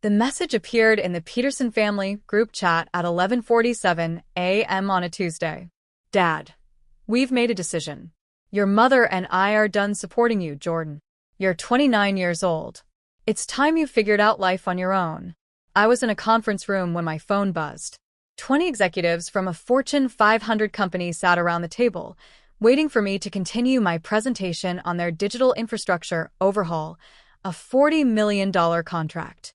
The message appeared in the Peterson family group chat at 11:47 a.m. on a Tuesday. Dad, we've made a decision. Your mother and I are done supporting you, Jordan. You're 29 years old. It's time you figured out life on your own. I was in a conference room when my phone buzzed. 20 executives from a Fortune 500 company sat around the table, waiting for me to continue my presentation on their digital infrastructure overhaul, a $40 million contract.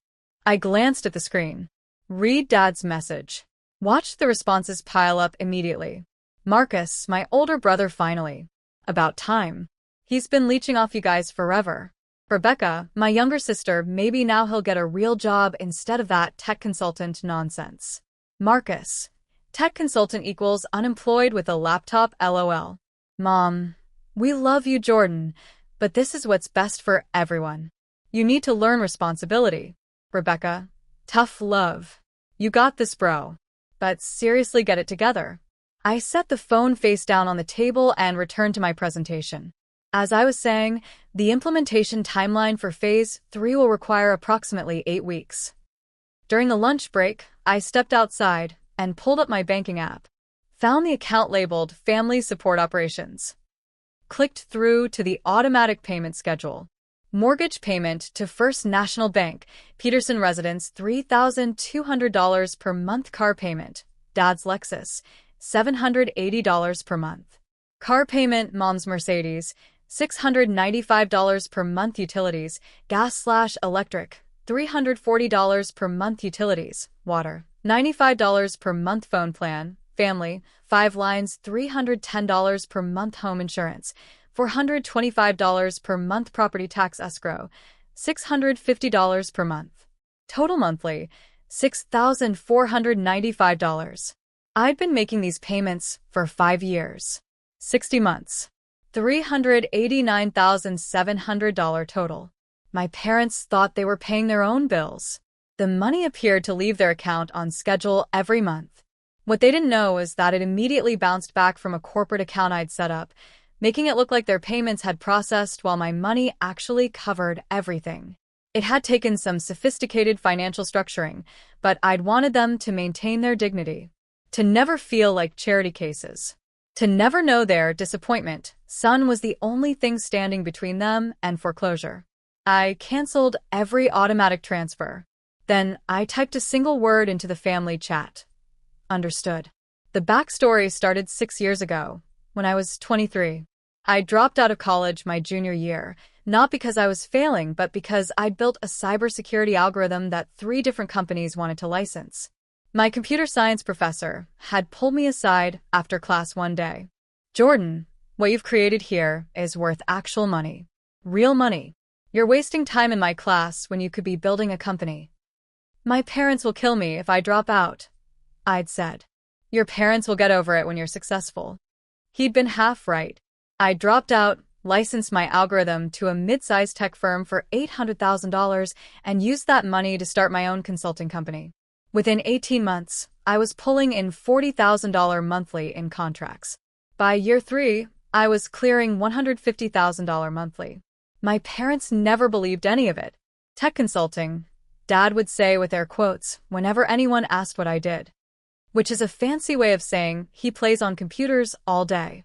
I glanced at the screen. Read Dad's message. Watched the responses pile up immediately. Marcus, my older brother, finally. About time. He's been leeching off you guys forever. Rebecca, my younger sister, maybe now he'll get a real job instead of that tech consultant nonsense. Marcus, tech consultant equals unemployed with a laptop, LOL. Mom, we love you, Jordan, but this is what's best for everyone. You need to learn responsibility. Rebecca, tough love. You got this, bro. But seriously, get it together. I set the phone face down on the table and returned to my presentation. As I was saying, the implementation timeline for Phase 3 will require approximately 8 weeks. During the lunch break, I stepped outside and pulled up my banking app. Found the account labeled Family Support Operations. Clicked through to the automatic payment schedule. Mortgage payment to First National Bank, Peterson residence, $3,200 per month. Car payment, Dad's Lexus, $780 per month. Car payment, Mom's Mercedes, $695 per month. Utilities, gas/electric, $340 per month. Utilities, water, $95 per month. Phone plan, family, 5 lines, $310 per month. Home insurance, $425 per month. Property tax escrow, $650 per month. Total monthly, $6,495. I'd been making these payments for 5 years. 60 months. $389,700 total. My parents thought they were paying their own bills. The money appeared to leave their account on schedule every month. What they didn't know is that it immediately bounced back from a corporate account I'd set up, making it look like their payments had processed while my money actually covered everything. It had taken some sophisticated financial structuring, but I'd wanted them to maintain their dignity. To never feel like charity cases. To never know their disappointment. Son was the only thing standing between them and foreclosure. I canceled every automatic transfer. Then I typed a single word into the family chat. Understood. The backstory started 6 years ago, when I was 23. I dropped out of college my junior year, not because I was failing, but because I'd built a cybersecurity algorithm that 3 different companies wanted to license. My computer science professor had pulled me aside after class one day. Jordan, what you've created here is worth actual money. Real money. You're wasting time in my class when you could be building a company. My parents will kill me if I drop out, I'd said. Your parents will get over it when you're successful. He'd been half right. I dropped out, licensed my algorithm to a mid-sized tech firm for $800,000, and used that money to start my own consulting company. Within 18 months, I was pulling in $40,000 monthly in contracts. By year 3, I was clearing $150,000 monthly. My parents never believed any of it. Tech consulting, Dad would say with air quotes whenever anyone asked what I did. Which is a fancy way of saying he plays on computers all day.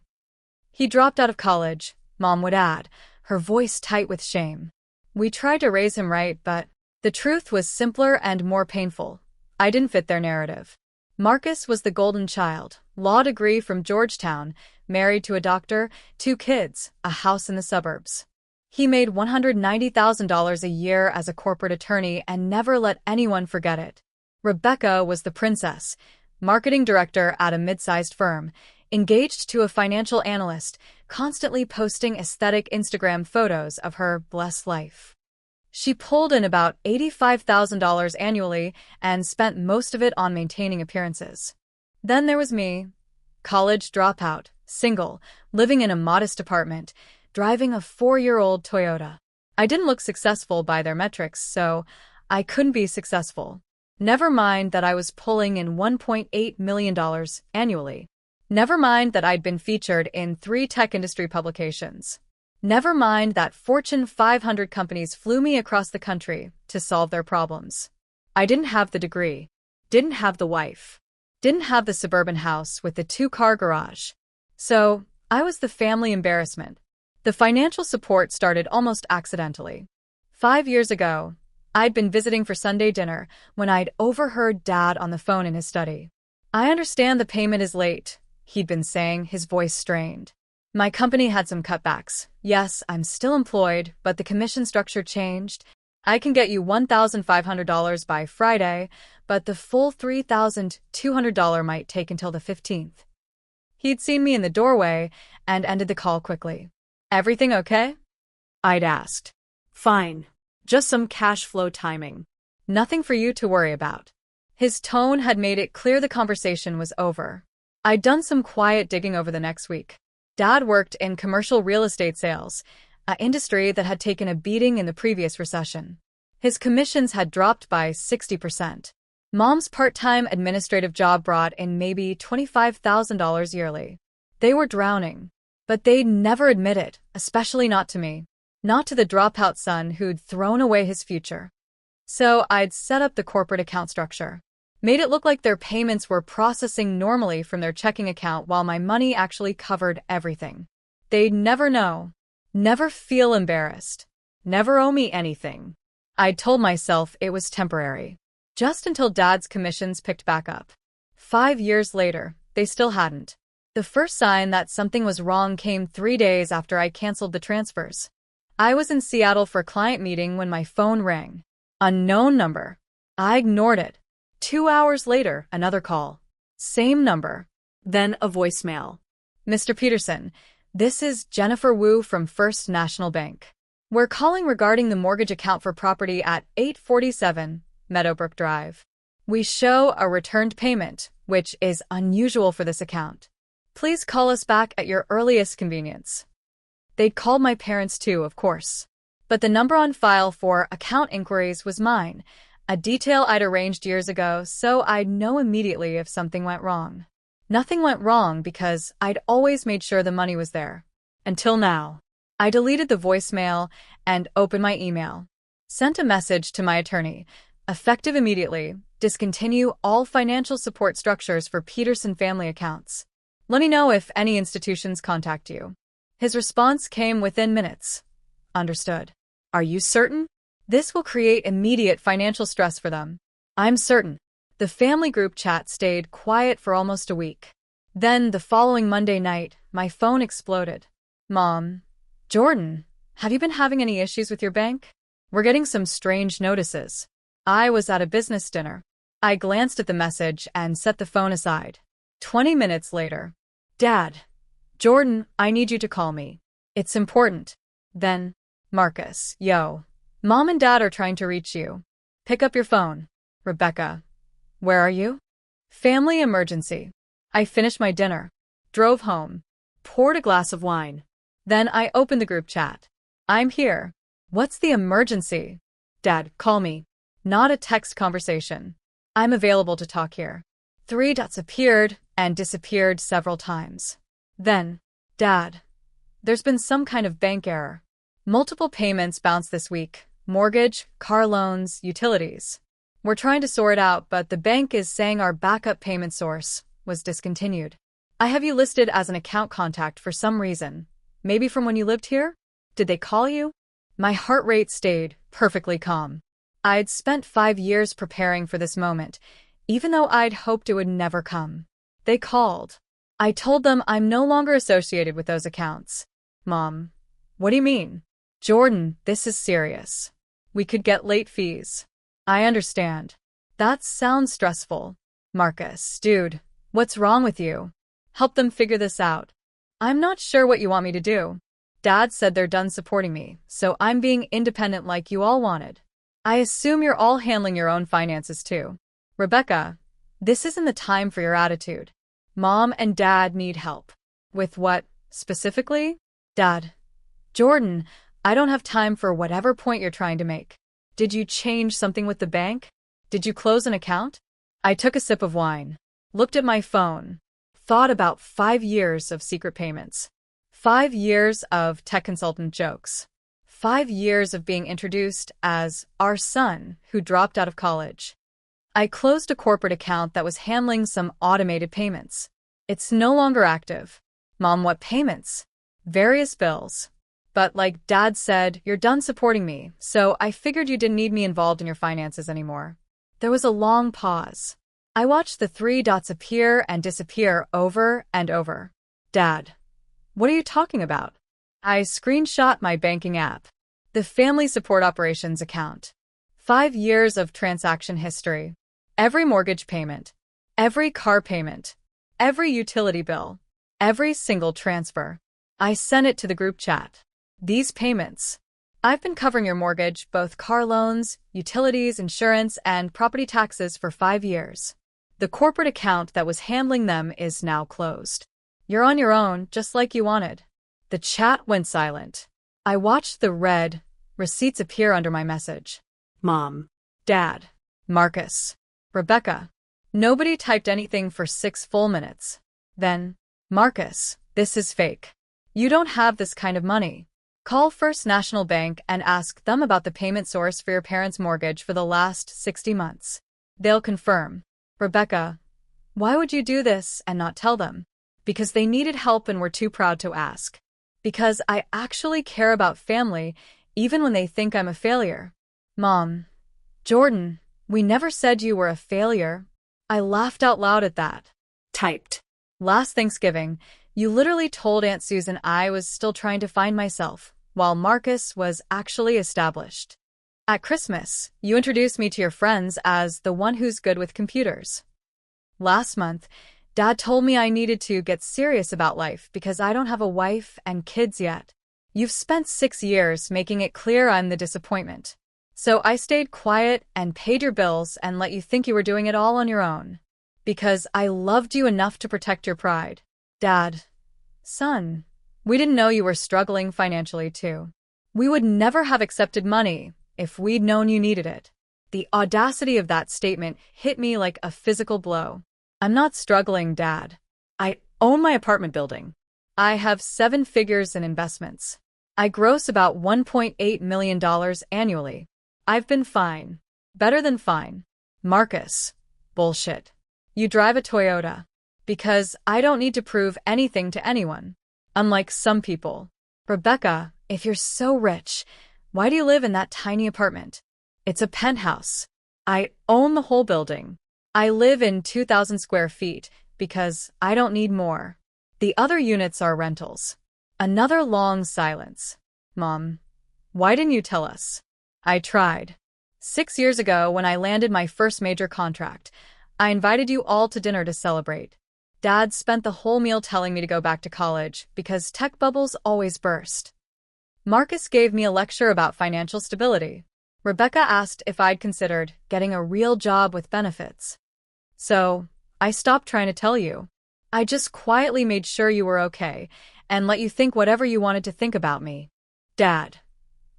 He dropped out of college, Mom would add, her voice tight with shame. We tried to raise him right, but the truth was simpler and more painful. I didn't fit their narrative. Marcus was the golden child, law degree from Georgetown, married to a doctor, 2 kids, a house in the suburbs. He made $190,000 a year as a corporate attorney and never let anyone forget it. Rebecca was the princess, marketing director at a mid-sized firm, engaged to a financial analyst, constantly posting aesthetic Instagram photos of her blessed life. She pulled in about $85,000 annually and spent most of it on maintaining appearances. Then there was me, college dropout, single, living in a modest apartment, driving a 4-year-old Toyota. I didn't look successful by their metrics, so I couldn't be successful. Never mind that I was pulling in $1.8 million annually. Never mind that I'd been featured in 3 tech industry publications. Never mind that Fortune 500 companies flew me across the country to solve their problems. I didn't have the degree, didn't have the wife, didn't have the suburban house with the two-car garage. So, I was the family embarrassment. The financial support started almost accidentally. 5 years ago, I'd been visiting for Sunday dinner when I'd overheard Dad on the phone in his study. "I understand the payment is late," he'd been saying, his voice strained. "My company had some cutbacks. Yes, I'm still employed, but the commission structure changed. I can get you $1,500 by Friday, but the full $3,200 might take until the 15th. He'd seen me in the doorway and ended the call quickly. "Everything okay?" I'd asked. "Fine. Just some cash flow timing. Nothing for you to worry about." His tone had made it clear the conversation was over. I'd done some quiet digging over the next week. Dad worked in commercial real estate sales, an industry that had taken a beating in the previous recession. His commissions had dropped by 60%. Mom's part-time administrative job brought in maybe $25,000 yearly. They were drowning, but they'd never admit it, especially not to me. Not to the dropout son who'd thrown away his future. So I'd set up the corporate account structure. Made it look like their payments were processing normally from their checking account while my money actually covered everything. They'd never know. Never feel embarrassed. Never owe me anything. I'd told myself it was temporary. Just until Dad's commissions picked back up. 5 years later, they still hadn't. The first sign that something was wrong came 3 days after I canceled the transfers. I was in Seattle for a client meeting when my phone rang. Unknown number. I ignored it. 2 hours later, another call. Same number. Then a voicemail. "Mr. Peterson, this is Jennifer Wu from First National Bank. We're calling regarding the mortgage account for property at 847 Meadowbrook Drive. We show a returned payment, which is unusual for this account. Please call us back at your earliest convenience." They'd called my parents too, of course. But the number on file for account inquiries was mine, a detail I'd arranged years ago, so I'd know immediately if something went wrong. Nothing went wrong because I'd always made sure the money was there. Until now. I deleted the voicemail and opened my email. Sent a message to my attorney, effective immediately, discontinue all financial support structures for Peterson family accounts. Let me know if any institutions contact you. His response came within minutes. Understood. Are you certain? This will create immediate financial stress for them. I'm certain. The family group chat stayed quiet for almost a week. Then, the following Monday night, my phone exploded. "Mom, Jordan, have you been having any issues with your bank? We're getting some strange notices." I was at a business dinner. I glanced at the message and set the phone aside. 20 minutes later. "Dad, Jordan, I need you to call me. It's important." Then, "Marcus, yo. Mom and Dad are trying to reach you. Pick up your phone. Rebecca. Where are you? Family emergency." I finished my dinner. Drove home. Poured a glass of wine. Then I opened the group chat. "I'm here. What's the emergency?" "Dad, call me." Not a text conversation. "I'm available to talk here." 3 dots appeared and disappeared several times. Then, "Dad, there's been some kind of bank error. Multiple payments bounced this week. Mortgage, car loans, utilities. We're trying to sort it out, but the bank is saying our backup payment source was discontinued. I have you listed as an account contact for some reason. Maybe from when you lived here? Did they call you?" My heart rate stayed perfectly calm. I'd spent 5 years preparing for this moment, even though I'd hoped it would never come. They called. I told them I'm no longer associated with those accounts. "Mom, what do you mean?" "Jordan, this is serious. We could get late fees." "I understand. That sounds stressful." "Marcus, dude, what's wrong with you? Help them figure this out." "I'm not sure what you want me to do. Dad said they're done supporting me, so I'm being independent like you all wanted. I assume you're all handling your own finances too." "Rebecca, this isn't the time for your attitude. Mom and Dad need help." "With what, specifically?" "Dad, Jordan, I don't have time for whatever point you're trying to make. Did you change something with the bank? Did you close an account?" I took a sip of wine, looked at my phone, thought about 5 years of secret payments. 5 years of tech consultant jokes. 5 years of being introduced as our son who dropped out of college. I closed a corporate account that was handling some automated payments. It's no longer active. Mom, what payments? Various bills. But like Dad said, you're done supporting me, so I figured you didn't need me involved in your finances anymore. There was a long pause. I watched the three dots appear and disappear over and over. Dad, what are you talking about? I screenshot my banking app. The Family Support Operations account. 5 years of transaction history. Every mortgage payment. Every car payment. Every utility bill. Every single transfer. I sent it to the group chat. These payments. I've been covering your mortgage, both car loans, utilities, insurance, and property taxes for 5 years. The corporate account that was handling them is now closed. You're on your own, just like you wanted. The chat went silent. I watched the red receipts appear under my message. Mom. Dad. Marcus. Rebecca. Nobody typed anything for 6 full minutes. Then, Marcus, this is fake. You don't have this kind of money. Call First National Bank and ask them about the payment source for your parents' mortgage for the last 60 months. They'll confirm. Rebecca, why would you do this and not tell them? Because they needed help and were too proud to ask. Because I actually care about family, even when they think I'm a failure. Mom. Jordan, we never said you were a failure. I laughed out loud at that. Typed. Last Thanksgiving, you literally told Aunt Susan I was still trying to find myself, while Marcus was actually established. At Christmas, you introduced me to your friends as the one who's good with computers. Last month, Dad told me I needed to get serious about life because I don't have a wife and kids yet. You've spent 6 years making it clear I'm the disappointment. So I stayed quiet and paid your bills and let you think you were doing it all on your own. Because I loved you enough to protect your pride. Dad. Son. We didn't know you were struggling financially too. We would never have accepted money if we'd known you needed it. The audacity of that statement hit me like a physical blow. I'm not struggling, Dad. I own my apartment building. I have 7 figures in investments. I gross about $1.8 million annually. I've been fine. Better than fine. Marcus. Bullshit. You drive a Toyota. Because I don't need to prove anything to anyone. Unlike some people. Rebecca, if you're so rich, why do you live in that tiny apartment? It's a penthouse. I own the whole building. I live in 2,000 square feet because I don't need more. The other units are rentals. Another long silence. Mom, why didn't you tell us? I tried. 6 years ago, when I landed my first major contract, I invited you all to dinner to celebrate. Dad spent the whole meal telling me to go back to college because tech bubbles always burst. Marcus gave me a lecture about financial stability. Rebecca asked if I'd considered getting a real job with benefits. So, I stopped trying to tell you. I just quietly made sure you were okay and let you think whatever you wanted to think about me. Dad,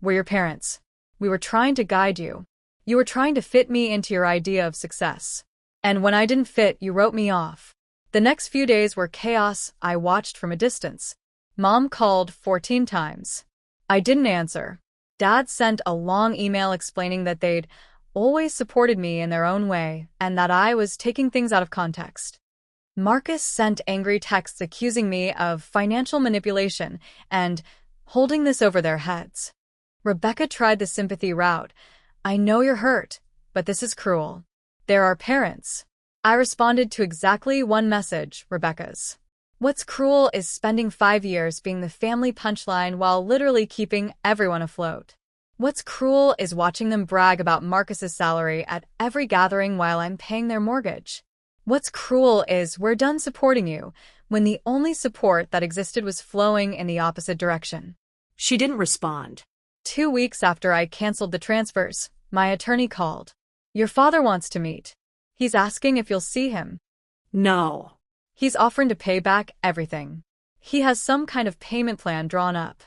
we're your parents. We were trying to guide you. You were trying to fit me into your idea of success. And when I didn't fit, you wrote me off. The next few days were chaos. I watched from a distance. Mom called 14 times. I didn't answer. Dad sent a long email explaining that they'd always supported me in their own way and that I was taking things out of context. Marcus sent angry texts accusing me of financial manipulation and holding this over their heads. Rebecca tried the sympathy route. I know you're hurt, but this is cruel. There are parents. I responded to exactly one message, Rebecca's. What's cruel is spending 5 years being the family punchline while literally keeping everyone afloat. What's cruel is watching them brag about Marcus's salary at every gathering while I'm paying their mortgage. What's cruel is we're done supporting you when the only support that existed was flowing in the opposite direction. She didn't respond. 2 weeks after I canceled the transfers, my attorney called. Your father wants to meet. He's asking if you'll see him. No. He's offering to pay back everything. He has some kind of payment plan drawn up.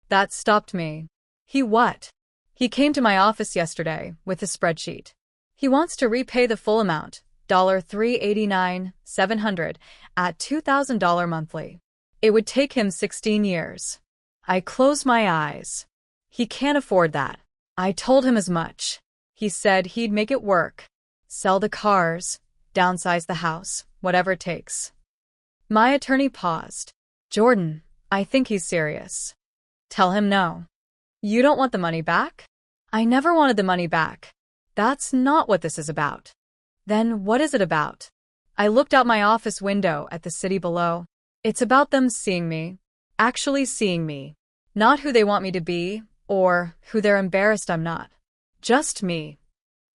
That stopped me. He what? He came to my office yesterday with a spreadsheet. He wants to repay the full amount, $389,700, at $2,000 monthly. It would take him 16 years. I closed my eyes. He can't afford that. I told him as much. He said he'd make it work. Sell the cars, downsize the house, whatever it takes. My attorney paused. Jordan, I think he's serious. Tell him no. You don't want the money back? I never wanted the money back. That's not what this is about. Then what is it about? I looked out my office window at the city below. It's about them seeing me, actually seeing me. Not who they want me to be, or who they're embarrassed I'm not. Just me.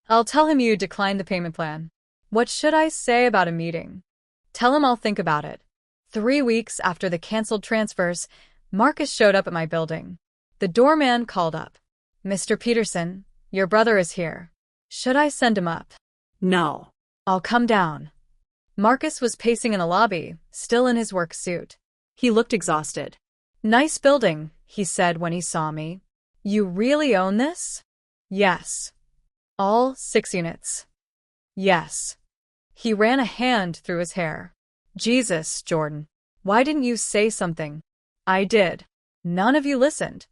I'll tell him you declined the payment plan. What should I say about a meeting? Tell him I'll think about it. 3 weeks after the canceled transfers, Marcus showed up at my building. The doorman called up. Mr. Peterson, your brother is here. Should I send him up? No. I'll come down. Marcus was pacing in the lobby, still in his work suit. He looked exhausted. Nice building, he said when he saw me. You really own this? Yes. All 6 units. Yes. He ran a hand through his hair. Jesus, Jordan. Why didn't you say something? I did. None of you listened.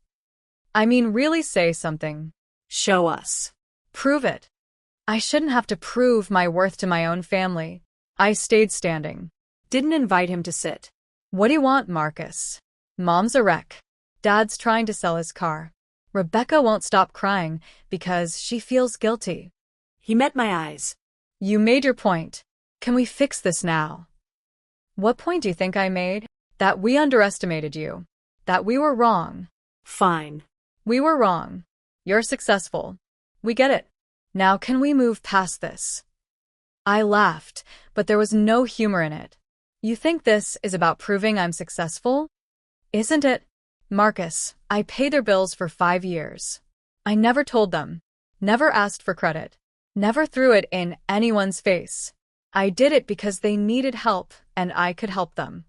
I mean, really say something. Show us. Prove it. I shouldn't have to prove my worth to my own family. I stayed standing. Didn't invite him to sit. What do you want, Marcus? Mom's a wreck. Dad's trying to sell his car. Rebecca won't stop crying because she feels guilty. He met my eyes. You made your point. Can we fix this now? What point do you think I made? That we underestimated you. That we were wrong. Fine. We were wrong. You're successful. We get it. Now can we move past this? I laughed, but there was no humor in it. You think this is about proving I'm successful? Isn't it? Marcus, I paid their bills for 5 years. I never told them. Never asked for credit. Never threw it in anyone's face. I did it because they needed help, and I could help them.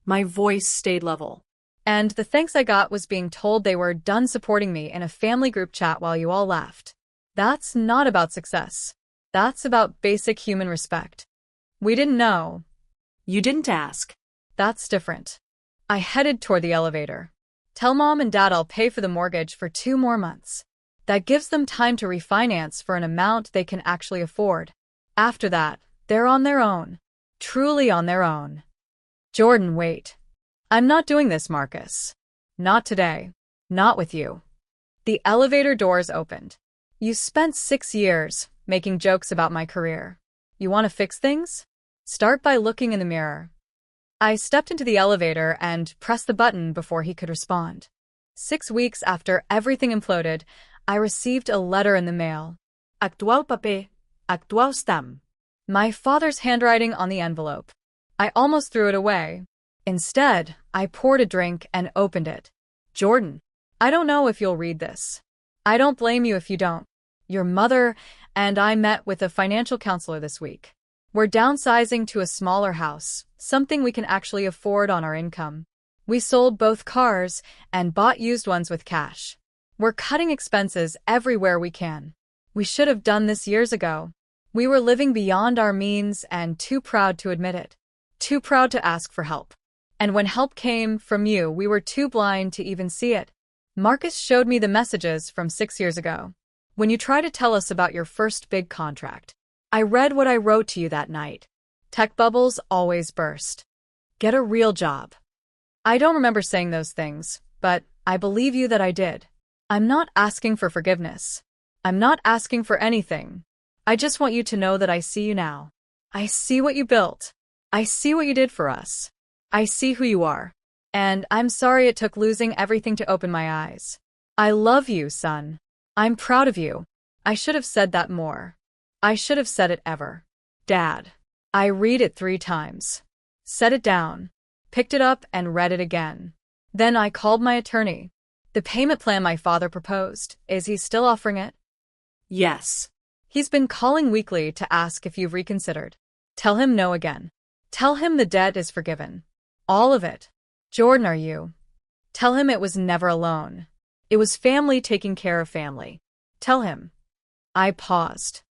My voice stayed level. And the thanks I got was being told they were done supporting me in a family group chat while you all laughed. That's not about success. That's about basic human respect. We didn't know. You didn't ask. That's different. I headed toward the elevator. Tell Mom and Dad I'll pay for the mortgage for 2 more months. That gives them time to refinance for an amount they can actually afford. After that, they're on their own. Truly on their own. Jordan, wait. I'm not doing this, Marcus. Not today. Not with you. The elevator doors opened. You spent 6 years making jokes about my career. You want to fix things? Start by looking in the mirror. I stepped into the elevator and pressed the button before he could respond. 6 weeks after everything imploded, I received a letter in the mail. Actual pape, actual stam. My father's handwriting on the envelope. I almost threw it away. Instead, I poured a drink and opened it. Jordan, I don't know if you'll read this. I don't blame you if you don't. Your mother and I met with a financial counselor this week. We're downsizing to a smaller house, something we can actually afford on our income. We sold both cars and bought used ones with cash. We're cutting expenses everywhere we can. We should have done this years ago. We were living beyond our means and too proud to admit it. Too proud to ask for help. And when help came from you, we were too blind to even see it. Marcus showed me the messages from 6 years ago. When you tried to tell us about your first big contract, I read what I wrote to you that night. Tech bubbles always burst. Get a real job. I don't remember saying those things, but I believe you that I did. I'm not asking for forgiveness. I'm not asking for anything. I just want you to know that I see you now. I see what you built. I see what you did for us. I see who you are. And I'm sorry it took losing everything to open my eyes. I love you, son. I'm proud of you. I should have said that more. I should have said it ever. Dad. I read it 3 times. Set it down. Picked it up and read it again. Then I called my attorney. The payment plan my father proposed, is he still offering it? Yes. He's been calling weekly to ask if you've reconsidered. Tell him no again. Tell him the debt is forgiven. All of it. Jordan, are you? Tell him it was never alone. It was family taking care of family. Tell him. I paused.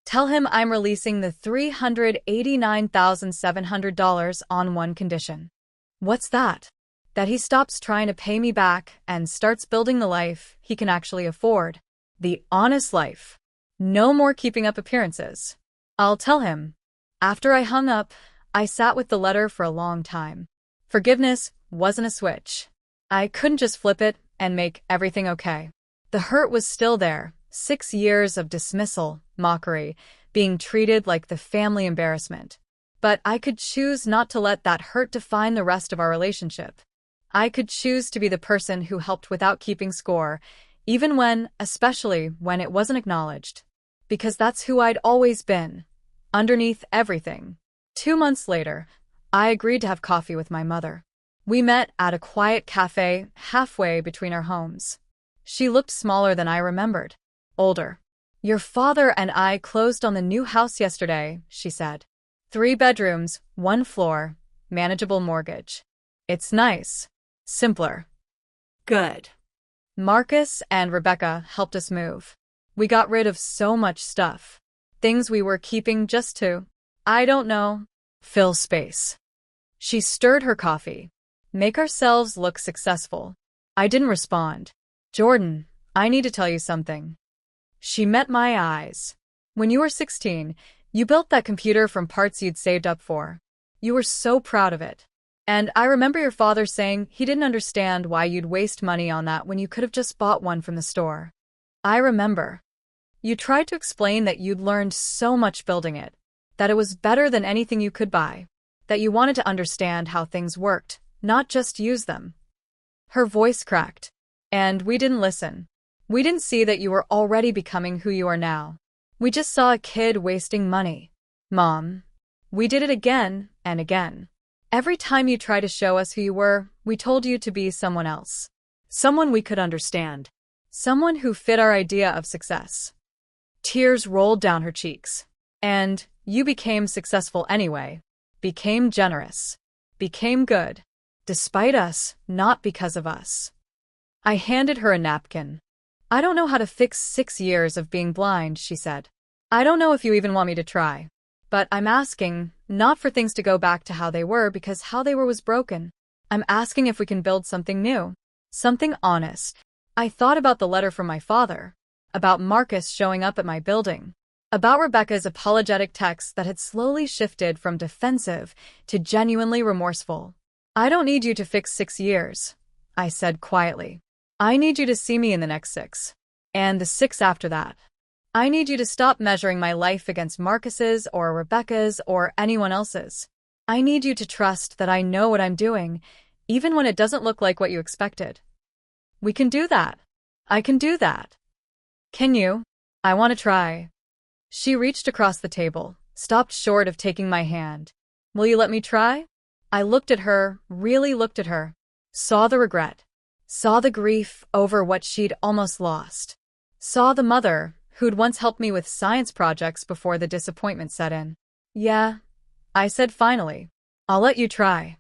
Tell him I'm releasing the $389,700 on one condition. What's that? That he stops trying to pay me back and starts building the life he can actually afford. The honest life. No more keeping up appearances. I'll tell him. After I hung up, I sat with the letter for a long time. Forgiveness wasn't a switch. I couldn't just flip it and make everything okay. The hurt was still there. 6 years of dismissal, mockery, being treated like the family embarrassment. But I could choose not to let that hurt define the rest of our relationship. I could choose to be the person who helped without keeping score, even when, especially when it wasn't acknowledged. Because that's who I'd always been, underneath everything. 2 months later, I agreed to have coffee with my mother. We met at a quiet cafe halfway between our homes. She looked smaller than I remembered. Older. Your father and I closed on the new house yesterday, she said. 3 bedrooms, 1 floor, manageable mortgage. It's nice. Simpler. Good. Marcus and Rebecca helped us move. We got rid of so much stuff. Things we were keeping just to, I don't know, fill space. She stirred her coffee. Make ourselves look successful. I didn't respond. Jordan, I need to tell you something. She met my eyes. When you were 16, you built that computer from parts you'd saved up for. You were so proud of it. And I remember your father saying he didn't understand why you'd waste money on that when you could have just bought one from the store. I remember. You tried to explain that you'd learned so much building it, that it was better than anything you could buy, that you wanted to understand how things worked, not just use them. Her voice cracked. And we didn't listen. We didn't see that you were already becoming who you are now. We just saw a kid wasting money. Mom. We did it again and again. Every time you tried to show us who you were, we told you to be someone else. Someone we could understand. Someone who fit our idea of success. Tears rolled down her cheeks. And you became successful anyway. Became generous. Became good. Despite us, not because of us. I handed her a napkin. I don't know how to fix 6 years of being blind, she said. I don't know if you even want me to try. But I'm asking, not for things to go back to how they were because how they were was broken. I'm asking if we can build something new. Something honest. I thought about the letter from my father. About Marcus showing up at my building. About Rebecca's apologetic text that had slowly shifted from defensive to genuinely remorseful. I don't need you to fix 6 years, I said quietly. I need you to see me in the next 6. And the 6 after that. I need you to stop measuring my life against Marcus's or Rebecca's or anyone else's. I need you to trust that I know what I'm doing, even when it doesn't look like what you expected. We can do that. I can do that. Can you? I want to try. She reached across the table, stopped short of taking my hand. Will you let me try? I looked at her, really looked at her. Saw the regret. Saw the grief over what she'd almost lost. Saw the mother who'd once helped me with science projects before the disappointment set in. Yeah, I said finally. I'll let you try.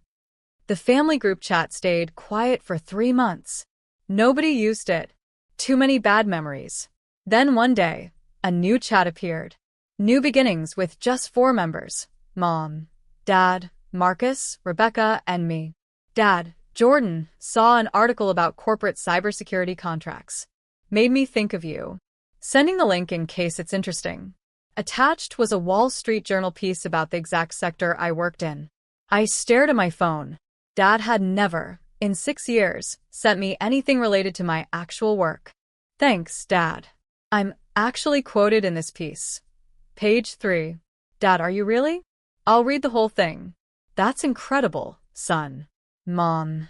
The family group chat stayed quiet for 3 months. Nobody used it. Too many bad memories. Then one day, a new chat appeared. New beginnings with just 4 members. Mom, Dad, Marcus, Rebecca, and me. Dad, Jordan, saw an article about corporate cybersecurity contracts. Made me think of you. Sending the link in case it's interesting. Attached was a Wall Street Journal piece about the exact sector I worked in. I stared at my phone. Dad had never, in 6 years, sent me anything related to my actual work. Thanks, Dad. I'm actually quoted in this piece. Page 3. Dad, are you really? I'll read the whole thing. That's incredible, son. Mom.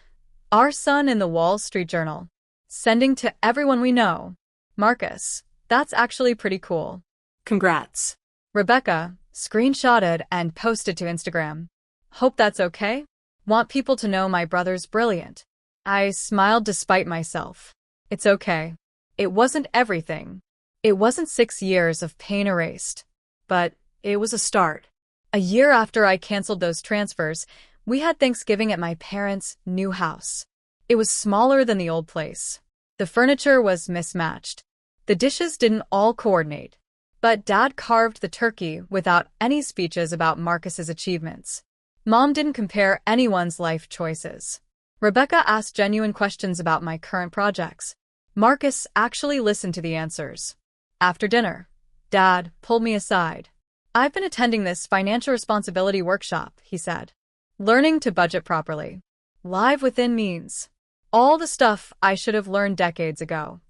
Our son in the Wall Street Journal. Sending to everyone we know. Marcus. That's actually pretty cool. Congrats. Rebecca. Screenshotted and posted to Instagram. Hope that's okay? Want people to know my brother's brilliant. I smiled despite myself. It's okay. It wasn't everything. It wasn't 6 years of pain erased. But it was a start. A year after I canceled those transfers, we had Thanksgiving at my parents' new house. It was smaller than the old place. The furniture was mismatched. The dishes didn't all coordinate. But Dad carved the turkey without any speeches about Marcus's achievements. Mom didn't compare anyone's life choices. Rebecca asked genuine questions about my current projects. Marcus actually listened to the answers. After dinner, Dad pulled me aside. I've been attending this financial responsibility workshop, he said. Learning to budget properly. Live within means. All the stuff I should have learned decades ago.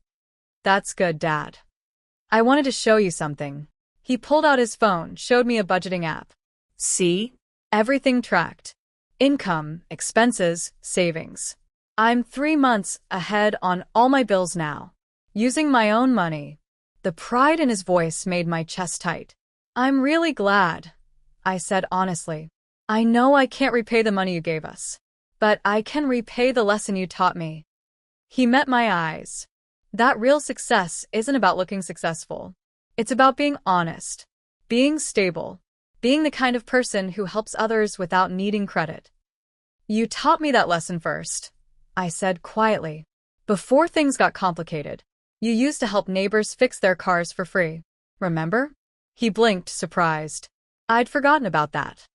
That's good, Dad. I wanted to show you something. He pulled out his phone, showed me a budgeting app. See? Everything tracked. Income, expenses, savings. I'm 3 months ahead on all my bills now. Using my own money. The pride in his voice made my chest tight. I'm really glad, I said honestly. I know I can't repay the money you gave us, but I can repay the lesson you taught me. He met my eyes. That real success isn't about looking successful. It's about being honest, being stable, being the kind of person who helps others without needing credit. You taught me that lesson first, I said quietly. Before things got complicated, you used to help neighbors fix their cars for free. Remember? He blinked, surprised. I'd forgotten about that.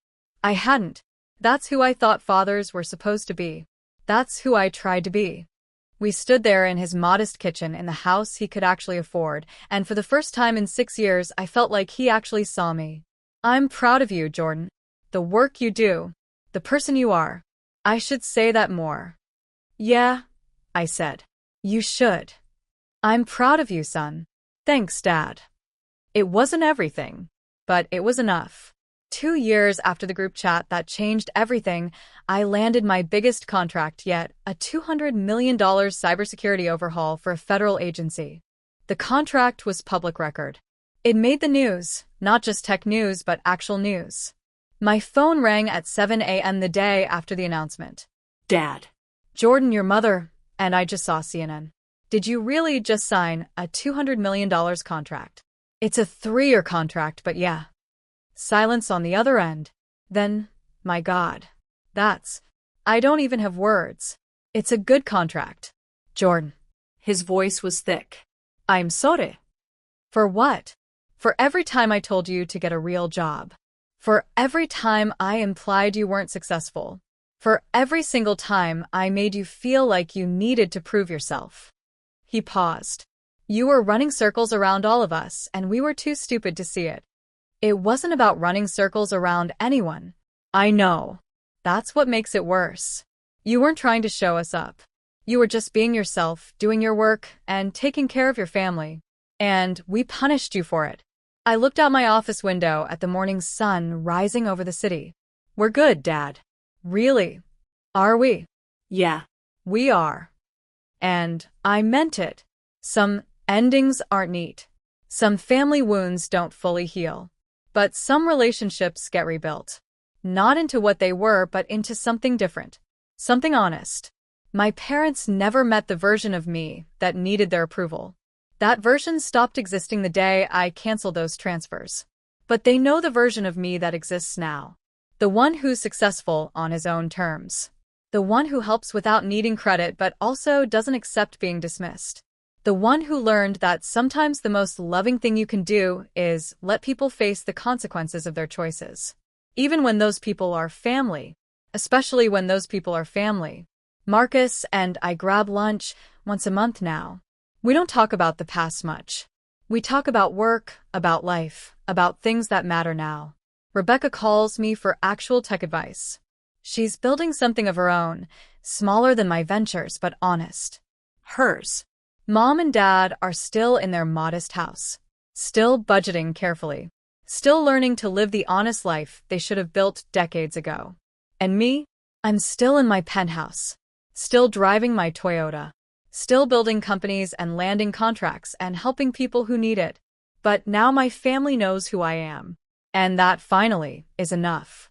I hadn't. That's who I thought fathers were supposed to be. That's who I tried to be. We stood there in his modest kitchen in the house he could actually afford, and for the first time in 6 years I felt like he actually saw me. I'm proud of you, Jordan. The work you do. The person you are. I should say that more. Yeah, I said. You should. I'm proud of you, son. Thanks, Dad. It wasn't everything, but it was enough. 2 years after the group chat that changed everything, I landed my biggest contract yet, a $200 million cybersecurity overhaul for a federal agency. The contract was public record. It made the news, not just tech news, but actual news. My phone rang at 7 a.m. the day after the announcement. Dad. Jordan, your mother, and I just saw CNN. Did you really just sign a $200 million contract? It's a 3-year contract, but yeah. Silence on the other end. Then, my God. I don't even have words. It's a good contract. Jordan. His voice was thick. I'm sorry. For what? For every time I told you to get a real job. For every time I implied you weren't successful. For every single time I made you feel like you needed to prove yourself. He paused. You were running circles around all of us, and we were too stupid to see it. It wasn't about running circles around anyone. I know. That's what makes it worse. You weren't trying to show us up. You were just being yourself, doing your work, and taking care of your family. And we punished you for it. I looked out my office window at the morning sun rising over the city. We're good, Dad. Really? Are we? Yeah. We are. And I meant it. Some endings aren't neat. Some family wounds don't fully heal. But some relationships get rebuilt. Not into what they were, but into something different. Something honest. My parents never met the version of me that needed their approval. That version stopped existing the day I canceled those transfers. But they know the version of me that exists now. The one who's successful on his own terms. The one who helps without needing credit but also doesn't accept being dismissed. The one who learned that sometimes the most loving thing you can do is let people face the consequences of their choices. Even when those people are family. Especially when those people are family. Marcus and I grab lunch once a month now. We don't talk about the past much. We talk about work, about life, about things that matter now. Rebecca calls me for actual tech advice. She's building something of her own, smaller than my ventures but honest. Hers. Mom and Dad are still in their modest house. Still budgeting carefully. Still learning to live the honest life they should have built decades ago. And me? I'm still in my penthouse. Still driving my Toyota. Still building companies and landing contracts and helping people who need it. But now my family knows who I am. And that finally is enough.